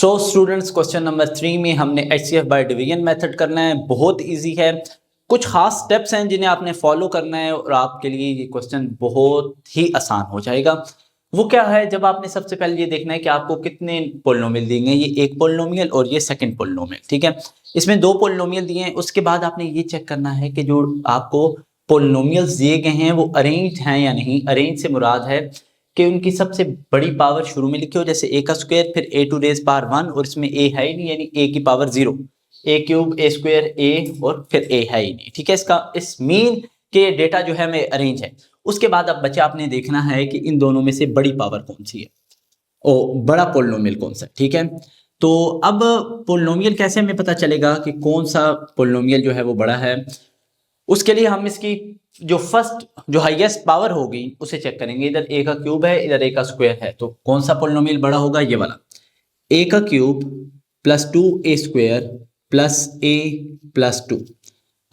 So students, question number 3 में हमने HCF by division method करना है। बहुत इजी है, कुछ खास स्टेप्स हैं जिन्हें आपने फॉलो करना है और आपके लिए ये क्वेश्चन बहुत ही आसान हो जाएगा। वो क्या है, जब आपने सबसे पहले ये देखना है कि आपको कितने पोलिनोमियल दिए हैं। ये एक पोलिनोमियल और ये सेकंड पोलिनोमियल, ठीक है। इसमें दो पोलिनोमियल दिए हैं। उसके बाद आपने ये चेक करना है कि जो आपको पोलिनोमियल्स दिए गए हैं वो अरेंज हैं या नहीं। अरेंज से मुराद है कि उनकी सबसे बड़ी पावर शुरू में लिखी हो, जैसे a का स्क्वायर फिर a टू रेज पावर 1 और इसमें a है ही नहीं, यानी a की power 0, a cube a square a और फिर a है ही नहीं, ठीक है। इसका इस मीन के डेटा जो है हमें अरेंज है। उसके बाद अब बच्चे आपने देखना है कि इन दोनों में से बड़ी पावर कौन सी है और बड़ा पोलिनोमियल कौन सा, ठीक है। तो अब पोलिनोमियल कैसे हमें पता चलेगा कि कौन सा पोलिनोमियल जो है वो बड़ा है। उसके लिए हम इसकी जो फर्स्ट जो हाईएस्ट पावर होगी उसे चेक करेंगे। इधर a का क्यूब है, इधर a का स्क्वायर है, तो कौन सा पोलिनोमियल बड़ा होगा, ये वाला। a का cube plus 2a square plus a plus 2।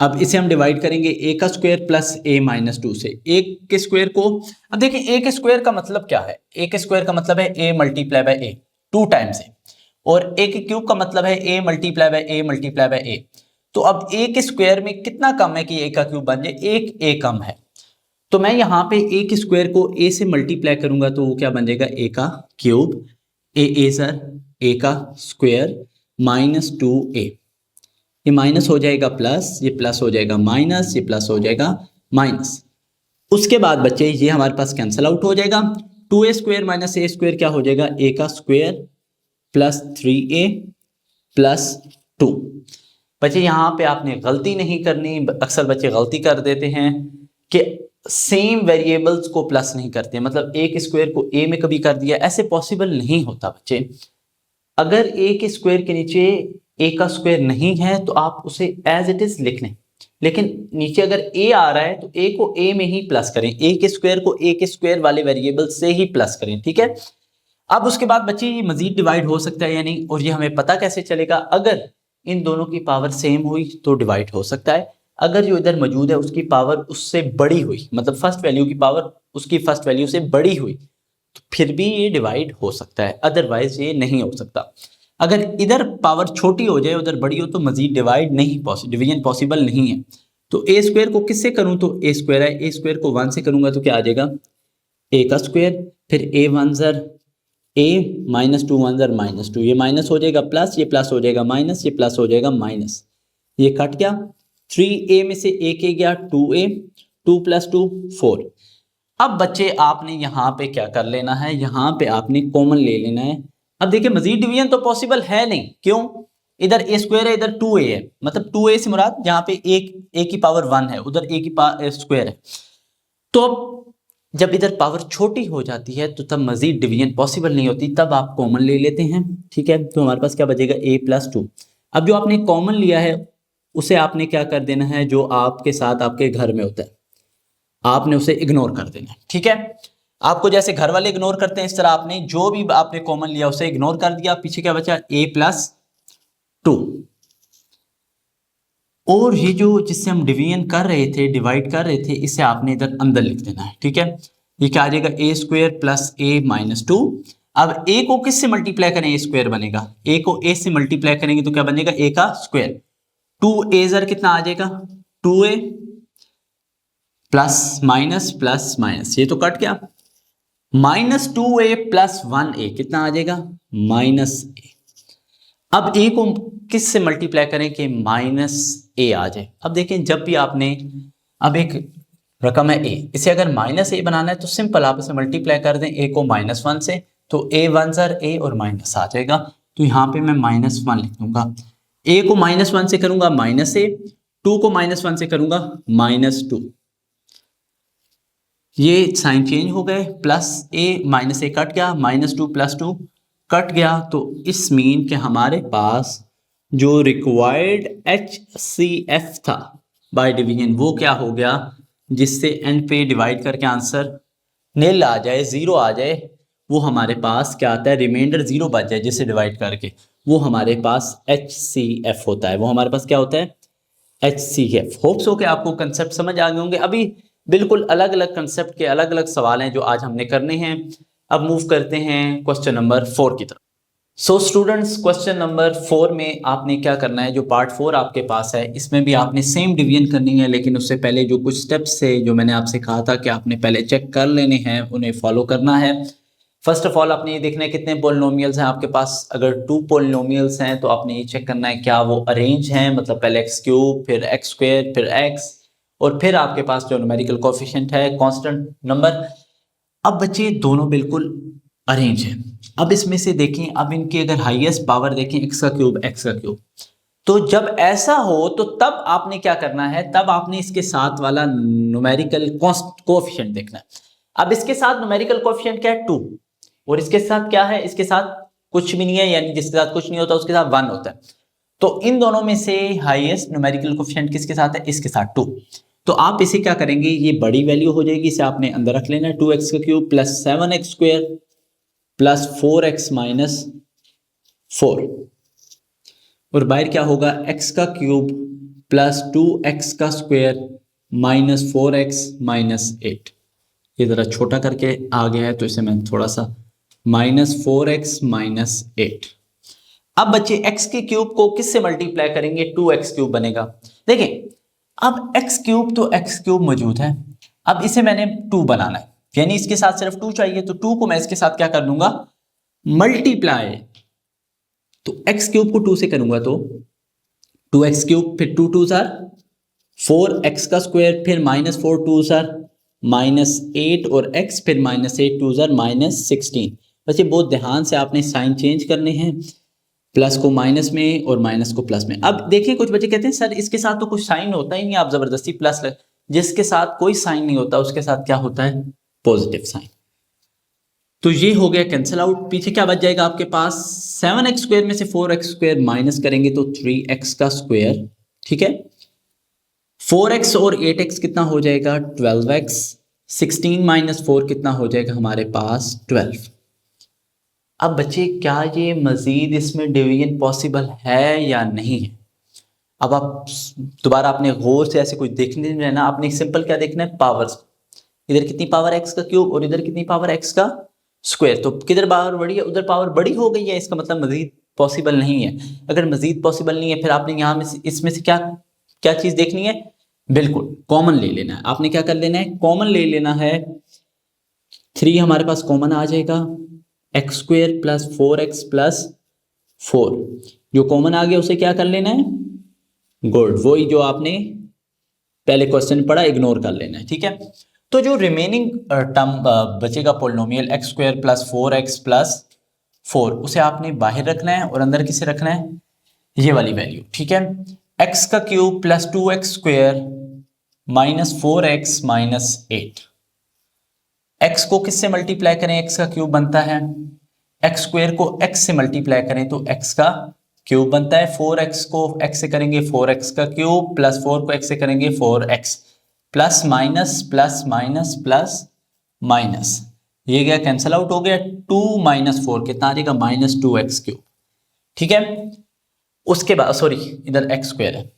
अब इसे हम डिवाइड करेंगे a का स्क्वायर प्लस a माइनस 2 से। a के स्क्वायर को, अब देखिए a के स्क्वायर का मतलब क्या है। a के स्क्वायर का मतलब है a multiply by a 2 times है, और a के क्यूब का मतलब है a multiply by a multiply by a। तो अब a के स्क्वायर में कितना कम है कि a का क्यूब बन जाए, एक a कम है। तो मैं यहाँ पे a के स्क्वायर को a से मल्टीप्लाई करूंगा तो वो क्या बन जाएगा, a का क्यूब, a सर a का स्क्वायर माइनस 2a। ये माइनस हो जाएगा प्लस, ये प्लस हो जाएगा माइनस, ये प्लस हो जाएगा माइनस। उसके बाद बच्चे ये हमारे पास कैंसिल आउट हो जाएगा। 2a square minus a square क्या हो जाएगा, a का स्क्वायर प्लस 3a प्लस 2। बच्चे यहाँ पे आपने गलती नहीं करनी। अक्सर बच्चे गलती कर देते हैं कि सेम वेरिएबल्स को प्लस नहीं करते, मतलब a के स्क्वायर को a में कभी कर दिया, ऐसे पॉसिबल नहीं होता बच्चे। अगर a के स्क्वायर के नीचे a का स्क्वायर नहीं है तो आप उसे एज इट इज लिख लें, लेकिन नीचे अगर a आ रहा है तो a को a में ही प्लस करें, a के स्क्वायर को a के स्क्वायर वाले वेरिएबल से ही प्लस करें, ठीक है। अब उसके बाद बच्चे ये मजीद डिवाइड हो सकता है या नहीं, और ये हमें पता कैसे चलेगा। अगर इन दोनों की पावर सेम हुई तो डिवाइड हो सकता है। अगर जो इधर मौजूद है उसकी पावर उससे बड़ी हुई, मतलब फर्स्ट वैल्यू की पावर उसकी फर्स्ट वैल्यू से बड़ी हुई, तो फिर भी ये डिवाइड हो सकता है, अदरवाइज ये नहीं हो सकता। अगर इधर पावर छोटी हो जाए उधर बड़ी हो तो मजीद डिवाइड नहीं डिवीजन पॉसिबल नहीं है। तो ए स्क्वायर को किससे करूं, तो ए स्क्वायर है, ए स्क्वायर को 1 से करूंगा तो क्या आ जाएगा, ए का स्क्वायर फिर ए 1 जर a माइनस 2 1 जर माइनस 2, ये माइनस हो जाएगा प्लस, ये प्लस हो जाएगा माइनस, ये प्लस हो जाएगा माइनस, ये कट गया। 3a में से एक a गया 2a, 2 प्लस 2 4। अब बच्चे आपने यहाँ पे क्या कर लेना है, यहाँ पे आपने कॉमन ले लेना है। अब देखिए मजीद डिवीजन तो पॉसिबल है नहीं, क्यों, इधर a स्क्वायर है इधर 2a है, मतलब 2a से मुराद यहाँ पे एक a की पावर 1 है, उधर a की स्क्वायर है। तो जब इधर पावर छोटी हो जाती है तो तब मजीद डिवीजन पॉसिबल नहीं होती, तब आप कॉमन ले लेते हैं, ठीक है। तो हमारे पास क्या बचेगा, a प्लस 2। अब जो आपने कॉमन लिया है उसे आपने क्या कर देना है, जो आपके साथ आपके घर में होता है आपने उसे इग्नोर कर देना है, ठीक है। आपको जैसे घर वाले इग्नोर करते हैं इस तरह आपने जो भी आपने कॉमन लिया उसे इग्नोर कर दिया। पीछे क्या बचा, a प्लस 2। और ये जो जिससे हम डिवीजन कर रहे थे, डिवाइड कर रहे थे, इसे आपने इधर अंदर लिख देना है, ठीक है। ये क्या आ जाएगा, a square plus a minus 2। अब a को किससे मल्टीप्लाई करें, a स्क्वायर बनेगा, a को a से मल्टीप्लाई करेंगे तो क्या बनेगा, a का स्क्वायर। 2a जर कितना आ जाएगा, 2a प्लस माइनस, ये तो कट गया। माइनस 2a प्लस 1a कितना आ जाएगा, माइनस a। अब a को किस से मल्टीप्लाई करें कि माइनस a आ जाए। अब देखें जब भी आपने, अब एक रकम है a, इसे अगर माइनस a बनाना है तो सिंपल आप इसे मल्टीप्लाई कर दें a को माइनस 1 से, तो a 1 जर a और माइनस आ जाएगा। तो यहाँ पे मैं माइनस 1 लिख दूंगा। a को माइनस 1 से करूंगा माइनस a, 2 को माइनस 1 से करूंगा माइनस 2। ये साइन चेंज हो गए, plus a minus a cut गया, माइनस 2 प्लस 2 कट गया। तो इस मीन के हमारे पास जो रिक्वायर्ड HCF था बाय डिवीजन वो क्या हो गया, जिससे एंड पे डिवाइड करके आंसर निल आ जाए, 0 आ जाए। वो हमारे पास क्या आता है, रिमाइंडर 0 बच जाए जिसे डिवाइड करके, वो हमारे पास HCF होता है। वो हमारे पास क्या होता है, HCF। होप्स हो कि आपको कंसेप्ट समझ आ गए होंगे। अभी बिल्कुल अलग अलग कंसेप्ट के अलग अलग सवाल हैं जो आज हमने करने हैं। अब मूव करते हैं क्वेश्चन नंबर 4 की तरफ। सो स्टूडेंट्स, क्वेश्चन नंबर 4 में आपने क्या करना है, जो पार्ट 4 आपके पास है इसमें भी आपने सेम डिवीजन करनी है, लेकिन उससे पहले जो कुछ स्टेप्स थे जो मैंने आपसे कहा था कि आपने पहले चेक कर लेने हैं, उन्हें फॉलो करना है। फर्स्ट ऑफ ऑल आपने ये देखना है कितने पोलिनोमियल्स हैं आपके पास। अगर 2 पोलिनोमियल्स हैं तो आपने ये चेक करना है क्या वो अरेंज हैं, मतलब पहले एक्स क्यूब फिर एक्स स्क्वायर फिर एक्स और फिर आपके पास जो न्यूमेरिकल कोफिशिएंट है कांस्टेंट नंबर। अब बच्चे दोनों बिल्कुल अरेंज है। अब इसमें से देखें, अब इनकी अगर हाईएस्ट पावर देखें एक्स का क्यूब, तो जब ऐसा हो तो तब आपने क्या करना है, तब आपने इसके साथ वाला न्यूमेरिकल कोएफिशिएंट देखना है। अब इसके साथ न्यूमेरिकल कोएफिशिएंट क्या है 2 और इसके साथ क्या है, इसके साथ कुछ भी नहीं है, यानी जिसके साथ कुछ नहीं होता उसके साथ 1 होता है। तो इन दोनों में से हाईएस्ट न्यूमेरिकल कोएफिशिएंट किसके साथ है, इसके साथ 2। तो आप इसे क्या करेंगे, ये बड़ी वैल्यू हो जाएगी, इसे आपने अंदर रख लेना है 2x का cube plus 7x square plus 4x minus 4 और बाहर क्या होगा x का क्यूब प्लस 2x का स्क्वायर माइनस 4x माइनस 8। ये जरा छोटा करके आ गया है तो इसे मैं थोड़ा सा माइनस 4x माइनस 8। अब बच्चे x के क्यूब को किससे मल्टीप्लाई करेंगे, 2x क्यूब बनेगा। देखिए अब x क्यूब तो x क्यूब मौजूद है, अब इसे मैंने 2 बनाना है, यानी इसके साथ सिर्फ 2 चाहिए, तो 2 को मैं इसके साथ क्या कर दूंगा, मल्टीप्लाई। तो x क्यूब को 2 से करूंगा तो 2x क्यूब फिर 2 2 जार 4x का स्क्वायर फिर माइनस 4 2 जार माइनस 8 और x फिर माइनस 8 2 जार माइनस 16। बच्चे बहुत ध्यान से आपने साइन चेंज करने हैं, प्लस को माइनस में और माइनस को प्लस में। अब देखिए कुछ बच्चे कहते हैं सर इसके साथ तो कुछ साइन होता ही नहीं, आप जबरदस्ती प्लस जिसके साथ कोई साइन नहीं होता उसके साथ क्या होता है, पॉजिटिव साइन। तो ये हो गया कैंसिल आउट। पीछे क्या बच जाएगा आपके पास, 7x स्क्वायर में से 4x स्क्वायर माइनस करेंगे तो 3x का स्क्वायर, ठीक है। 4x और 8x कितना हो जाएगा 12x, 16 माइनस 4 कितना हो जाएगा हमारे पास 12। अब बच्चे क्या ये मजीद इसमें डिवीजन पॉसिबल है या नहीं है। अब आप दोबारा अपने गौर से ऐसे कुछ देखने में ना, आपने सिंपल क्या देखना है, पावर्स। इधर कितनी पावर एक्स का क्यूब और इधर कितनी पावर एक्स का स्क्वायर, तो किधर पावर बड़ी है उधर पावर बड़ी हो गई है, इसका मतलब मजीद पॉसिबल नहीं है। अगर मजीद पॉसिबल नहीं है फिर आपने यहाँ में इसमें से क्या क्या चीज देखनी है, बिल्कुल कॉमन ले लेना है। आपने क्या कर लेना है, कॉमन ले लेना है। 3 हमारे पास कॉमन आ जाएगा, x square plus 4x plus 4 जो कॉमन आ गया उसे क्या कर लेना है, गुड, वही जो आपने पहले क्वेश्चन पढ़ा इग्नोर कर लेना है, ठीक है। तो जो रिमेनिंग टर्म बचेगा polynomial x square plus 4x plus 4 उसे आपने बाहर रखना है और अंदर किसे रखना है, ये वाली वैल्यू, ठीक है। x का cube plus 2x square minus 4x minus 8। x को किससे मल्टीप्लाई करें, x का क्यूब बनता है, x स्क्वायर को x से मल्टीप्लाई करें तो x का क्यूब बनता है, 4x को x से करेंगे 4x का क्यूब प्लस 4 को x से करेंगे 4x plus minus plus minus plus minus, ये गया कैंसिल आउट हो गया। 2 माइनस 4 कितना आ जाएगा, माइनस 2x क्यूब, ठीक है। उसके बाद सॉरी इधर x स्क्वायर है,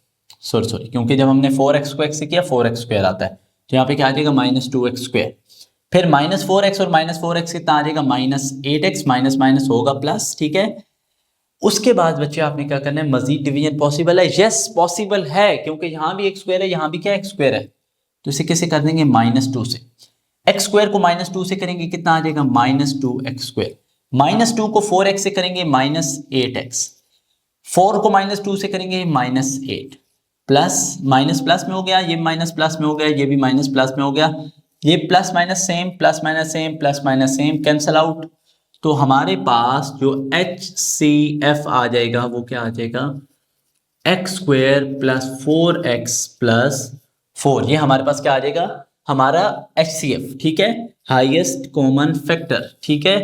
सॉरी क्योंकि जब हमने 4x को x से किया 4x स्क्वायर आता है, तो यहाँ पे क्या आ जाएगा माइनस 2x स्क्वायर, फिर माइनस 4x और माइनस 4x कितना आ जाएगा माइनस 8x, माइनस माइनस होगा प्लस, ठीक है। उसके बाद बच्चे आपने क्या करना है, मजीद डिवीजन पॉसिबल है, यस पॉसिबल है, क्योंकि यहाँ भी एक स्क्वायर है यहाँ भी क्या एक्स स्क्वायर है, तो इसे कैसे कर देंगे माइनस 2 से। एक्स स्क्वायर को माइनस 2 से करेंगे कितना आ जाएगा माइनस 2x स्क्वायर, माइनस 2 को 4x से करेंगे माइनस 8x, 4 को माइनस 2 से करेंगे माइनस 8 प्लस माइनस प्लस में हो गया, ये माइनस प्लस में हो गया, ये भी माइनस प्लस में हो गया, ये plus minus same plus minus same plus minus same cancel out. तो हमारे पास जो HCF आ जाएगा वो क्या आ जाएगा, x square plus 4x plus 4, ये हमारे पास क्या आ जाएगा हमारा HCF, ठीक है, हाईएस्ट कॉमन फैक्टर, ठीक है।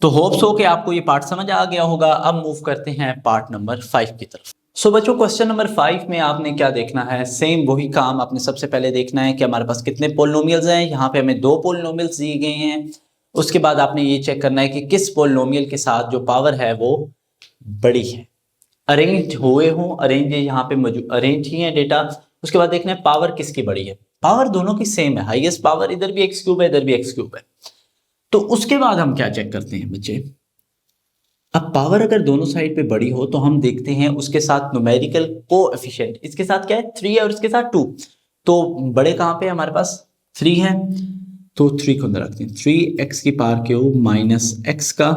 तो होप्स हो कि आपको ये पार्ट समझ आ गया होगा। अब मूव करते हैं पार्ट नंबर 5 की तरफ। सो बच्चों क्वेश्चन नंबर 5 में आपने क्या देखना है, सेम वही काम आपने सबसे पहले देखना है कि हमारे पास कितने पोलिनोमियल्स हैं। यहाँ पे हमें 2 पोलिनोमियल्स दिए गए हैं, उसके बाद आपने ये चेक करना है कि किस पोलिनोमियल के साथ जो पावर है वो बड़ी है, अरेंज हुए हों, अरेंज यहाँ पे मौजूद अरेंज ही है डेटा। उसके बाद देखना है पावर किसकी बड़ी है, पावर दोनों की सेम है, हाईएस्ट पावर इधर भी एक्स क्यूब है इधर भी एक्स क्यूब है। तो उसके बाद हम क्या चेक करते हैं बच्चे, अब पावर अगर दोनों साइड पे बड़ी हो तो हम देखते हैं उसके साथ न्यूमेरिकल कोएफिशिएंट, इसके साथ क्या है 3 है और इसके साथ 2, तो बड़े कहाँ पे हमारे पास 3 है, तो 3 को अंदर रखते हैं, 3x की पावर क्यूब माइनस x का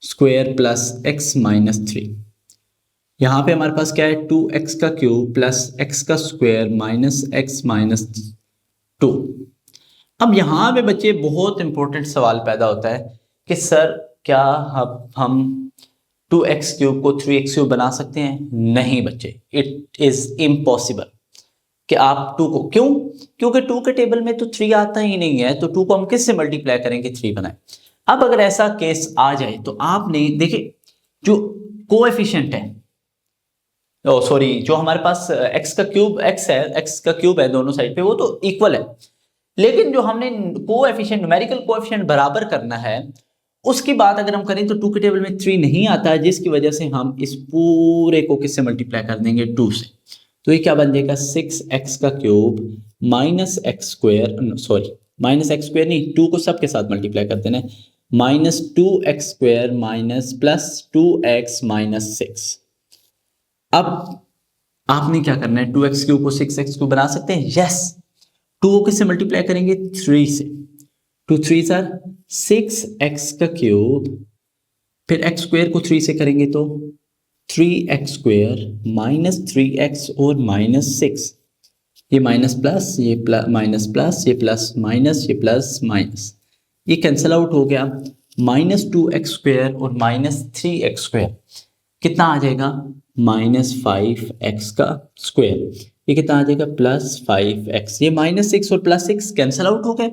स्क्वायर प्लस x माइनस 3। यहाँ पे हमारे पास क्या है 2x का क्यूब प्लस x का स्क्वायर माइनस x माइनस 2। अब यहाँ पे बच्चे बहुत इंपॉर्टेंट सवाल पैदा होता है कि सर क्या हम 2x क्यूब को 3x क्यूब बना सकते हैं? नहीं बच्चे, इट इज इम्पॉसिबल कि आप 2 को, क्यों? क्योंकि 2 के टेबल में तो 3 आता ही नहीं है, तो 2 को हम किससे मल्टीप्लाई करेंगे 3 बनाए। अब अगर ऐसा केस आ जाए तो आपने देखिए जो कोएफिशिएंट है, सॉरी जो हमारे पास x का क्यूब x है, x का क्यूब है दोनों साइड पे, वो तो इक्वल है, लेकिन जो हमने कोएफिशिएंट न्यूमेरिकल कोएफिशिएंट बराबर करना है उसकी बात अगर हम करें तो 2 के टेबल में 3 नहीं आता है, जिसकी वजह से हम इस पूरे को किससे मल्टीप्लाई कर देंगे 2 से। तो ये क्या बन जाएगा 6x का cube minus x square, sorry minus x square नहीं, 2 को सबके साथ मल्टीप्लाई कर देना है, minus 2x square minus plus 2x minus 6। अब आपने क्या करना है 2x क्यूब को 6x क्यूब बना सकते हैं, यस। 2 को किससे मल्टीप्लाई करेंगे 3 से, 2 3 सर 6x का क्यूब, फिर x स्क्वायर को 3 से करेंगे तो 3x स्क्वायर माइनस 3x और माइनस 6, ये माइनस प्लस, ये माइनस प्लस, ये प्लस माइनस, ये प्लस माइनस, ये कैंसिल आउट हो गया, माइनस 2x स्क्वायर और माइनस 3x स्क्वायर कितना आ जाएगा माइनस 5x का स्क्वायर, ये कितना आ जाएगा प्लस 5x, ये माइनस 6 और प्लस 6 कैंसिल आउट हो गए।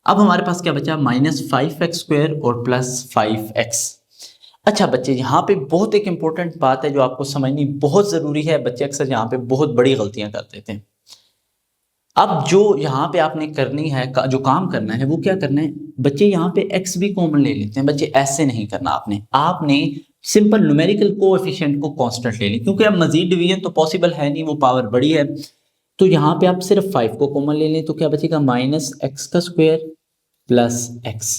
अब हमारे पास क्या बचा माइनस 5x स्क्वायर और प्लस 5x। अच्छा बच्चे यहाँ पे बहुत एक इंपॉर्टेंट बात है जो आपको समझनी बहुत जरूरी है, बच्चे अक्सर यहाँ पे बहुत बड़ी गलतियां कर देते हैं। अब जो यहाँ पे आपने करनी है, जो काम करना है वो क्या करना है बच्चे, यहाँ पे x भी कॉमन ले लेते हैं बच्चे, ऐसे नहीं करना आपने सिंपल न्यूमेरिकल कोएफिशिएंट को कांस्टेंट ले लें, क्योंकि अब मजीद डिवीजन तो पॉसिबल है नहीं, वो पावर बड़ी है। तो यहाँ पे आप सिर्फ 5 को कॉमन ले लें तो क्या बचेगा माइनस एक्स का स्क्वायर प्लस एक्स,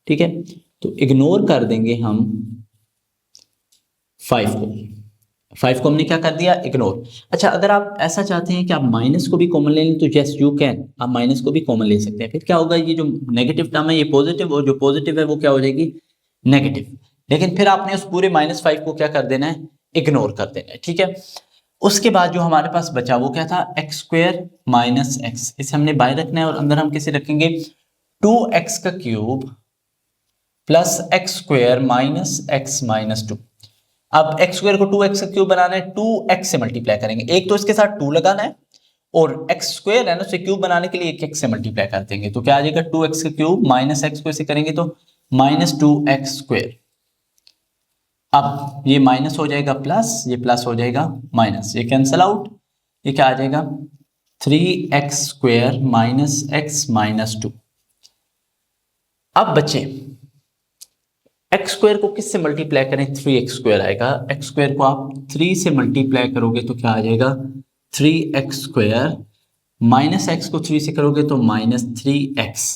ठीक है। तो इग्नोर कर देंगे हम 5 को हमने क्या कर दिया इग्नोर। अच्छा अगर आप ऐसा चाहते हैं कि आप माइनस को भी कॉमन ले लें तो यस यू कैन, आप माइनस को भी कॉमन ले सकते हैं, फिर क्या होगा ये जो नेगेटिव टर्म है ये पॉजिटिव और जो पॉजिटिव है वो क्या हो जाएगी नेगेटिव, लेकिन फिर आपने उस पूरे माइनस 5 को क्या कर देना है इग्नोर कर देना है, ठीक है। उसके बाद जो हमारे पास बचा वो क्या था एक्स स्क्वायर माइनस एक्स, इसे हमने बाय रखना है और अंदर हम किसे रखेंगे 2x का cube plus x square minus x minus 2। अब एक्स स्क्वायर को 2x का क्यूब बनाना है, 2x से मल्टीप्लाई करेंगे, एक तो इसके साथ 2 लगाना है और एक्स स्क्वायर है ना उसे क्यूब बनाने के लिए एक x से मल्टीप्लाई कर देंगे, तो क्या आ जाएगा 2x का क्यूब माइनस एक्स को इसे करेंगे तो माइनस 2x स्क्वायर। अब ये माइनस हो जाएगा प्लस, ये प्लस हो जाएगा माइनस, ये कैंसल आउट, ये क्या आ जाएगा 3x square minus x minus 2। अब बच्चे एक्स स्क्वायर को किस से मल्टीप्लाई करें 3x स्क्वायर आएगा, एक्स स्क्वायर को आप 3 से मल्टीप्लाई करोगे तो क्या आ जाएगा 3x स्क्वायर, माइनस एक्स को 3 से करोगे तो माइनस 3x।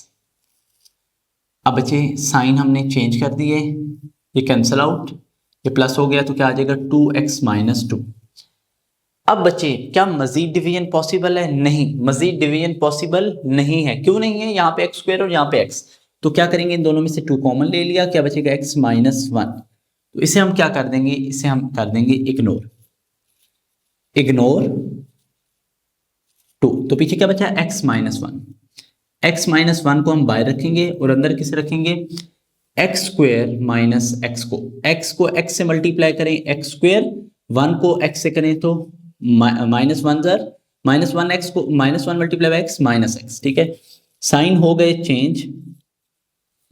अब बच्चे साइन हमने चेंज कर दिए, ये कैंसल आउट, ये प्लस हो गया तो क्या आ जाएगा 2x माइनस 2। अब बच्चे क्या मजीद डिवीजन पॉसिबल है? नहीं, मजीद डिवीजन पॉसिबल नहीं है। क्यों नहीं है? यहाँ पे एक्स स्क्वायर और यहाँ पे x, तो क्या करेंगे इन दोनों में से 2 कॉमन ले लिया, क्या बचेगा x माइनस 1, तो इसे हम क्या कर देंगे, इसे हम कर देंगे इग्नोर 2, तो पीछे क्या बचा x माइनस 1, x माइनस 1 को हम बाय रखेंगे और अंदर किसे रखेंगे एक्स स्क्वायर माइनस एक्स को, x को x से मल्टीप्लाई करें एक्स स्क्वायर, 1 को x से करें तो माइनस 1 जर माइनस 1 एक्स को minus 1 multiply by x minus x, ठीक है। साइन हो गए चेंज,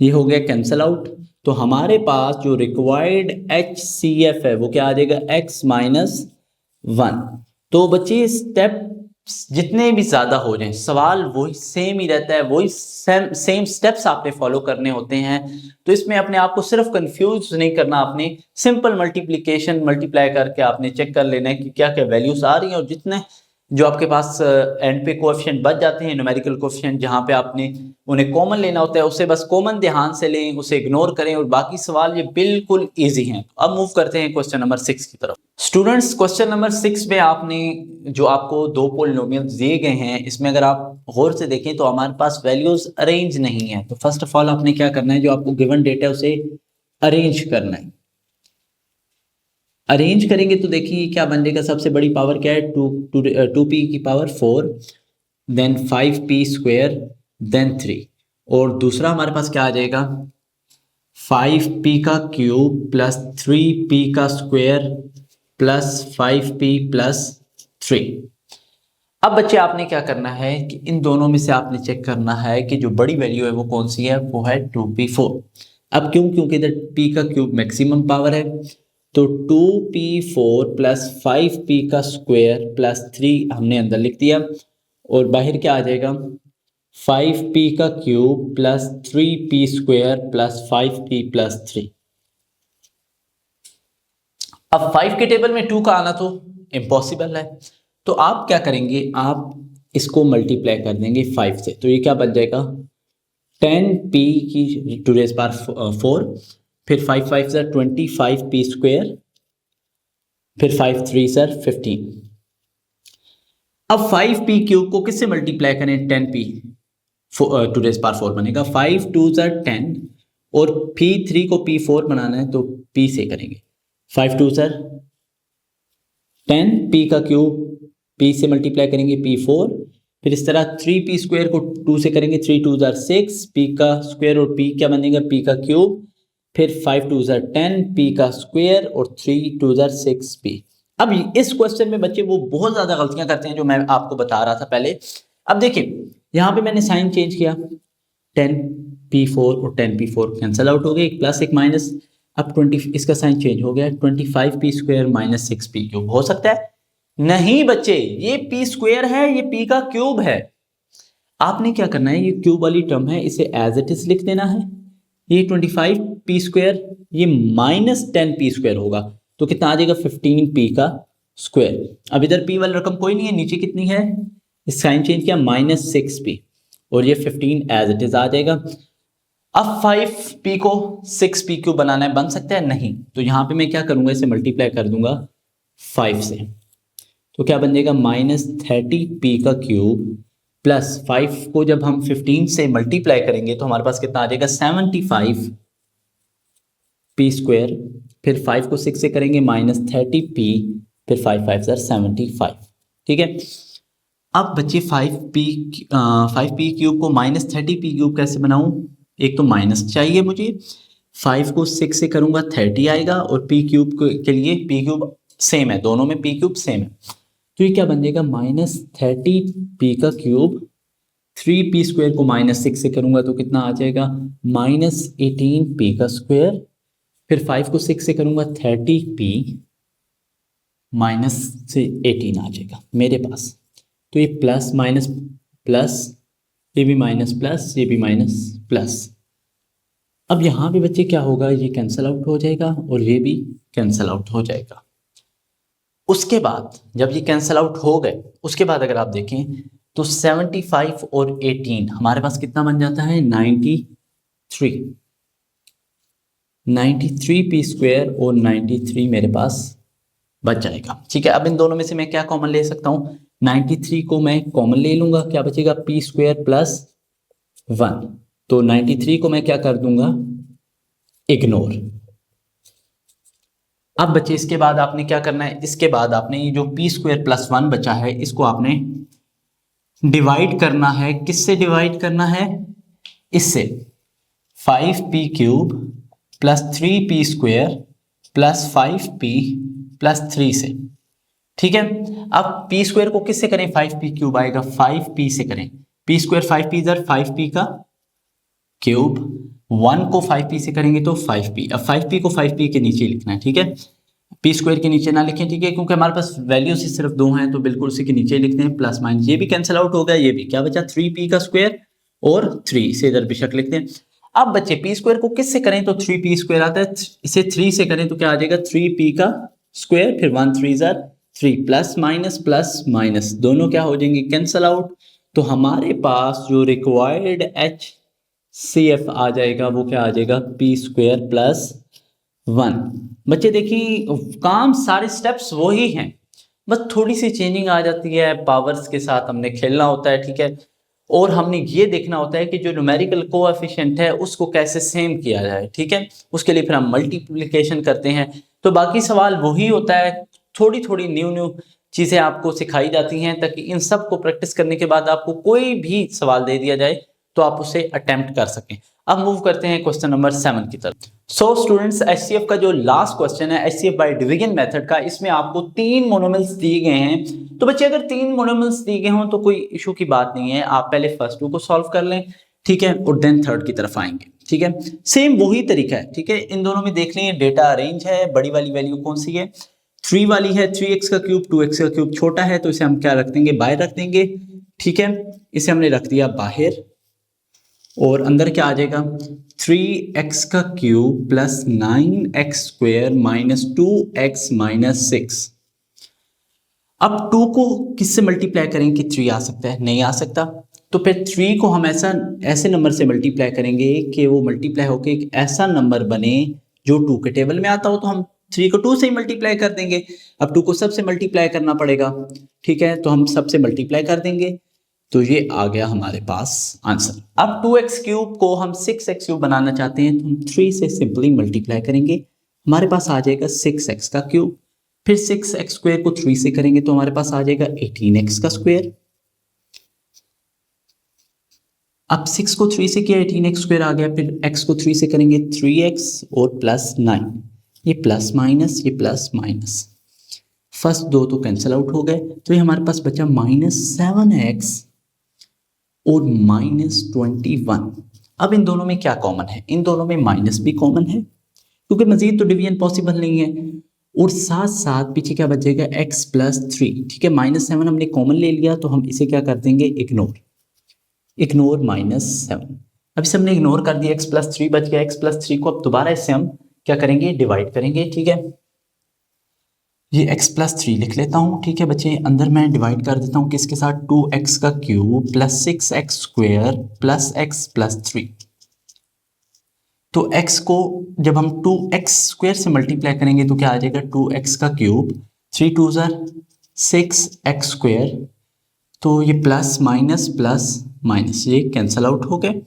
ये हो गया कैंसल आउट, तो हमारे पास जो रिक्वायर्ड HCF है वो क्या आ जाएगा x माइनस 1। तो बच्चे स्टेप जितने भी ज्यादा हो जाएं सवाल वही सेम ही रहता है, वही सेम स्टेप्स आपने फॉलो करने होते हैं, तो इसमें अपने आप को सिर्फ कंफ्यूज नहीं करना, आपने सिंपल मल्टीप्लिकेशन मल्टीप्लाई करके आपने चेक कर लेना है कि क्या क्या वैल्यूज आ रही हैं, और जितने जो आपके पास एंड पे कोएफिशिएंट बच जाते हैं, न्यूमेरिकल कोएफिशिएंट, जहां पे आपने उन्हें कॉमन लेना होता है, उसे बस कॉमन ध्यान से लें, उसे इग्नोर करें और बाकी सवाल ये बिल्कुल इजी हैं। अब मूव करते हैं क्वेश्चन नंबर 6 की तरफ। स्टूडेंट्स, क्वेश्चन नंबर 6 में आपने जो आपको दो पॉलिनोमियल्स दिए गए हैं, इसमें अगर आप गौर से देखें तो हमारे पास वैल्यूज अरेंज नहीं है। तो फर्स्ट ऑफ ऑल आपने क्या करना है, जो आपको गिवन डेटा है उसे अरेंज करना है। अरेंज करेंगे तो देखिए क्या बन जाएगा, सबसे बड़ी पावर क्या है, 2p की power 4, then 5p square, then 3, और दूसरा हमारे पास क्या आ जाएगा, 5p का क्यूब प्लस 3p का स्क्वायर प्लस 5p प्लस 3। अब बच्चे आपने क्या करना है कि इन दोनों में से आपने चेक करना है कि जो बड़ी वैल्यू है वो कौन सी है, वो है 2p4। अब क्यों, क्योंकि इधर p का क्यूब मैक्सिमम पावर है, तो 2p4 प्लस 5p का स्क्वायर प्लस 3 हमने अंदर लिख दिया, और बाहर क्या आ जाएगा, 5p का cube plus 3p square plus 5p plus 3। अब 5 के टेबल में 2 का आना तो इम्पॉसिबल है, तो आप क्या करेंगे, आप इसको मल्टीप्लाई कर देंगे 5 से, तो ये क्या बन जाएगा, 10p की टू रेज़ पावर 4, फिर 5 5 सर 25p स्क्वायर, फिर 5 3 सर 15। अब 5p क्यूब को किससे मल्टीप्लाई करें, 10p टू रेज़ पावर 4 बनेगा, 5 2 सर 10, और p3 को p4 बनाना है तो p से करेंगे, 5 2 सर 10, p का क्यूब p से मल्टीप्लाई करेंगे p4, फिर इस तरह 3p स्क्वायर को 2 से करेंगे, 3 2 जार 6, p का स्क्वायर और p क्या बनेगा, p का क्यूब, फिर 5 2 जार 10, p का स्क्वायर, और 3 2 जार 6p। अब इस क्वेश्चन में बच्चे वो बहुत ज्यादा गलतियां करते हैं जो मैं आपको बता रहा था पहले। अब देखिए यहाँ पे मैंने साइन चेंज किया, 10p4 और 10p4 कैंसल आउट हो गए, एक प्लस एक माइनस। अब 20 इसका साइन चेंज हो गया, 25p square minus 6p cube हो सकता है, नहीं बच्चे ये p स्क्वायर है, ये p का क्यूब है। आपने क्या करना है, ये क्यूब वाली टर्म है, इसे एज इट इज लिख देना है। ये 25p स्क्वायर ये माइनस 10p स्क्वायर होगा, तो कितना आ जाएगा, 15p का स्क्वायर। अब इधर p वाली रकम कोई नहीं है, नीचे कितनी है, इस साइन चेंज किया माइनस 6p, और ये 15 एज इट इज आ जाएगा। अब 5p को 6p क्यूब बनाना है, बन सकता है, नहीं, तो यहां पे मैं क्या करूंगा, इसे मल्टीप्लाई कर दूंगा 5 से, तो क्या बन जाएगा, माइनस 30p का क्यूब प्लस 5 को जब हम 15 से मल्टीप्लाई करेंगे तो हमारे पास कितना आ जाएगा, 75p स्क्वायर, फिर 5 को 6 से करेंगे माइनस 30p, फिर 5 5 सर 75। ठीक है, अब बच्चे 5p क्यूब को माइनस 30p क्यूब कैसे बनाऊं, एक तो माइनस चाहिए मुझे, 5 को 6 से करूंगा 30 आएगा, और p क्यूब के लिए p क्यूब सेम है, दोनों में p क्यूब सेम है, तो ये क्या बन जाएगा, माइनस 30p का क्यूब, 3p स्क्वायर को माइनस 6 से करूंगा तो कितना आ जाएगा, माइनस 18p का स्क्वायर, फिर 5 को 6 से करूंगा 30p माइनस से 18 आ जाएगा मेरे पास। तो ये प्लस माइनस प्लस, ये भी माइनस प्लस, ये भी माइनस प्लस। अब यहाँ पे बच्चे क्या होगा, ये कैंसल आउट हो जाएगा और ये भी कैंसल आउट हो जाएगा। उसके बाद जब ये कैंसल आउट हो गए, उसके बाद अगर आप देखें तो 75 और 18 हमारे पास कितना बन जाता है, 93p स्क्वायर, और 93 मेरे पास बच जाएगा। ठीक है, अब इन दोनों में से मैं क्या कॉमन ले सकता हूं, 93 को मैं कॉमन ले लूंगा, क्या बचेगा, p स्क्वायर प्लस 1, तो 93 को मैं क्या कर दूंगा, इग्नोर। अब बच्चे इसके बाद आपने क्या करना है, इसके बाद आपने ये जो p स्क्वायर प्लस 1 बचा है इसको आपने डिवाइड करना है, किससे डिवाइड करना है, इससे 5p cube plus 3p square plus 5p plus 3 से। ठीक है, अब p स्क्वायर को किससे करें, 5p क्यूब आएगा, 5p से करें, p स्क्वायर 5p इधर 5p का क्यूब, 1 को 5p से करेंगे तो 5p। अब 5p को 5p के नीचे लिखना है, ठीक है, p स्क्वायर के नीचे ना लिखें, ठीक है, क्योंकि हमारे पास वैल्यू से सिर्फ 2 हैं तो बिल्कुल उसी के नीचे लिखते हैं, प्लस माइनस, ये भी कैंसिल आउट हो गया, ये भी क्या बचा, 3p का स्क्वायर और 3 से इधर बेशक लिखते हैं। अब बच्चे p स्क्वायर को किससे करें तो 3p स्क्वायर आता है, इसे 3 से करें तो क्या आ जाएगा, 3p का स्क्वायर, फिर 1 3 जार 3 प्लस माइनस दोनों क्या हो जाएंगे, कैंसल आउट। तो हमारे पास जो रिक्वायर्ड HCF आ जाएगा वो क्या आ जाएगा, p² प्लस 1। बच्चे देखिए काम सारे स्टेप्स वही हैं, बस थोड़ी सी चेंजिंग आ जाती है, पावर्स के साथ हमने खेलना होता है, ठीक है। और हमने ये देखना होता है कि जो न्यूमेरिकल कोएफिशिएंट है उसको कैसे सेम किया जाए, ठीक है। उसके लिए फिर हम मल्टीप्लिकेशन करते हैं। तो बाकी सवाल वही होता है, थोड़ी थोड़ी न्यू चीज़ें आपको सिखाई जाती हैं ताकि इन सब को प्रैक्टिस करने के बाद आपको कोई भी सवाल दे दिया जाए तो आप उसे अटेम्प्ट कर सकें। अब मूव करते हैं क्वेश्चन नंबर 7 की तरफ। सो स्टूडेंट्स, HCF का जो लास्ट क्वेश्चन है HCF बाय डिवीजन मेथड का, इसमें आपको 3 मोनोमियल्स दिए गए हैं। तो बच्चे अगर 3 मोनोमियल्स दिए गए हों तो कोई इशू की बात नहीं है, आप पहले फर्स्ट 2 को सॉल्व कर लें, ठीक है, और देन थर्ड की तरफ आएंगे, ठीक है। सेम वही तरीका है, ठीक है। इन दोनों में देख लें डेटा अरेंज है, बड़ी वाली वैल्यू कौन सी है, 3 वाली है, 3x का क्यूब, 2x का क्यूब छोटा है तो इसे हम क्या रख देंगे, बाहर रख देंगे, ठीक है। इसे हमने रख दिया बाहर और अंदर क्या आ जाएगा, 3x का cube plus 9x² minus 2x minus 6। अब 2 को किससे मल्टीप्लाई करेंगे कि 3 आ सकता है, नहीं आ सकता। तो फिर 3 को हम ऐसे नंबर से मल्टीप्लाई करेंगे कि वो मल्टीप्लाई होके एक ऐसा नंबर बने जो 2 के टेबल में आता हो, तो हम 3 को 2 से ही मल्टीप्लाई कर देंगे। अब 2 को सबसे मल्टीप्लाई करना पड़ेगा, ठीक है, तो हम सबसे मल्टीप्लाई कर देंगे। तो ये आ गया हमारे पास आंसर। अब 2x क्यूब को हम 6x क्यूब बनाना चाहते हैं तो हम 3 से सिंपली मल्टीप्लाई करेंगे, हमारे पास आ जाएगा 6x का क्यूब। फिर 6x² को 3 से करेंगे तो हमारे पास आ जाएगा 18x का स्क्वायर। अब 6 को 3 से किया 18x² आ गया, फिर x को 3 से करेंगे 3x और प्लस 9, ये प्लस माइनस, फर्स्ट 2 तो कैंसिल आउट हो गए, तो ये हमारे पास बचा -7x और -21। अब इन दोनों में क्या कॉमन है, इन दोनों में माइनस भी कॉमन है क्योंकि मजीद तो डिवीजन पॉसिबल नहीं है। और साथ साथ पीछे क्या बचेगा, x प्लस 3, ठीक है। -7 हमने कॉमन ले लिया तो हम इसे क्या कर देंगे, इग्नोर -7। अब इसे हमने इग्नोर कर दिया, x प्लस 3 बच गया। x प्लस 3 को अब दोबारा इससे हम क्या करेंगे, डिवाइड करेंगे, ठीक है। ये x प्लस 3 लिख लेता हूँ, ठीक है बच्चे। अंदर मैं डिवाइड कर देता हूँ किसके साथ, 2x का cube plus 6x² plus x plus 3। तो x को जब हम 2x² से मल्टीप्लाई करेंगे तो क्या आ जाएगा, 2x का क्यूब, 3 2 6x², तो ये प्लस माइनस ये कैंसल आउट हो गए,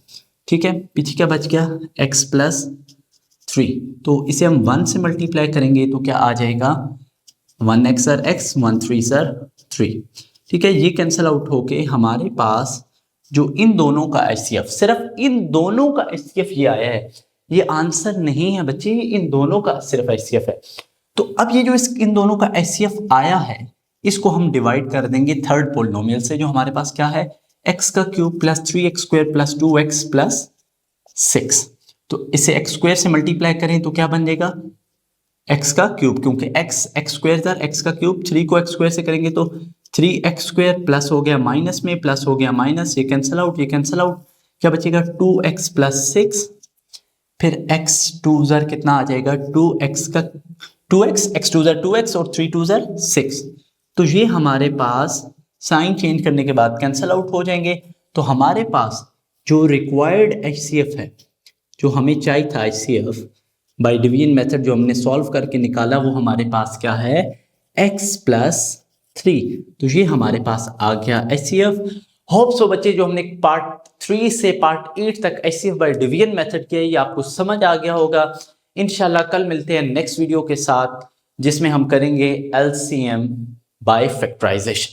ठीक है। पीछे क्या बच गया, x प्लस 3, तो इसे हम 1 से मल्टीप्लाई करेंगे तो क्या आ जाएगा, 1x सर x, 1 3 सर 3, ठीक है। ये कैंसल आउट होके हमारे पास जो इन दोनों का HCF, सिर्फ इन दोनों का HCF ये आया है, ये आंसर नहीं है बच्चे, इन दोनों का सिर्फ HCF है। तो अब ये जो इन दोनों का HCF आया है इसको हम डिवाइड कर देंगे थर्ड पोलिनोमियल से, जो हमारे पास क्या है, x का cube plus 3x² plus 2x plus 6। तो इसे x² से मल्टीप्लाई करें तो क्या बन जाएगा, x का क्यूब, क्योंकि x² था, x का क्यूब, 3 को x² से करेंगे तो 3x² प्लस हो गया माइनस में, प्लस हो गया माइनस, ये कैंसल आउट, क्या बचेगा 2x प्लस 6। फिर x 2 कितना आ जाएगा, 2x का 2x, x 2 2x और 3 2 6। तो ये हमारे पास साइन चेंज करने के बाद कैंसल आउट हो जाएंगे। तो हमारे पास जो रिक्वायर्ड HCF है, जो हमें चाहिए था HCF बाय डिवीजन मेथड, जो हमने सॉल्व करके निकाला, वो हमारे पास क्या है, x प्लस 3। तो ये हमारे पास आ गया HCF। होप सो बच्चे, जो हमने पार्ट 3 से पार्ट 8 तक HCF बाय डिवीजन मेथड किया, ये आपको समझ आ गया होगा। इंशाल्लाह कल मिलते हैं नेक्स्ट वीडियो के साथ जिसमें हम करेंगे LCM बाय फैक्टराइजेशन।